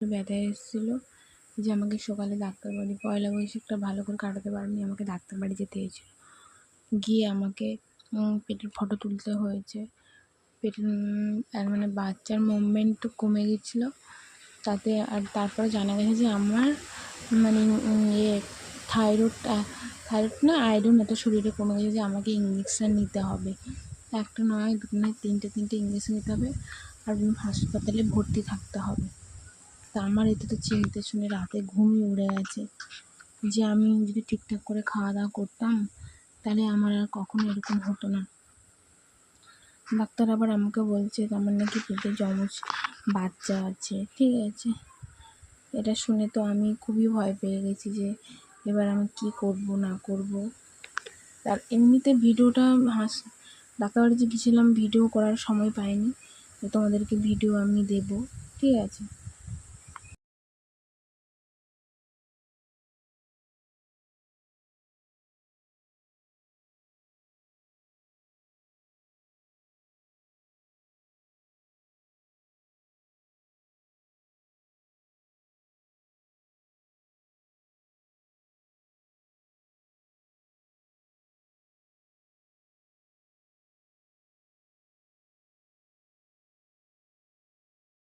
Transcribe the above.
ব্যথা এসেছিলো যে আমাকে সকালে ডাক্তার বাড়ি পয়লা বৈশাখটা ভালো করে কাটাতে পারিনি, আমাকে ডাক্তার বাড়ি যেতে হয়েছিল। গিয়ে আমাকে পেটের ফটো তুলতে হয়েছে। পেটের মানে বাচ্চার মুভমেন্ট কমে গেছিলো তাতে। আর তারপরে জানা গেছে যে আমার মানে থাইরয়েড না আয়রন এত শরীরে কমে গেছে যে আমাকে ইঞ্জেকশান নিতে হবে। একটা নয়, দুটো নয়, তিনটে ইঞ্জেকশান নিতে হবে আর হাসপাতালে ভর্তি থাকতে হবে। তা আমার এতে তো চিন্তা শুনে রাতে ঘুমই উড়ে গেছে যে আমি যদি ঠিকঠাক করে খাওয়া দাওয়া করতাম তাহলে আমার আর কখনো এরকম হতো না। ডাক্তার আবার আমাকে বলছে আমার নাকি পেটে যমজ বাচ্চা আছে। ঠিক আছে, এটা শুনে তো আমি খুবই ভয় পেয়ে গেছি যে এবার আমি কী করব না করব। আর এমনিতে ভিডিওটা ডাক্তারবাড়ি যে গেছিলাম ভিডিও করার সময় পাইনি, তো তোমাদেরকে ভিডিও আমি দেবো। ঠিক আছে।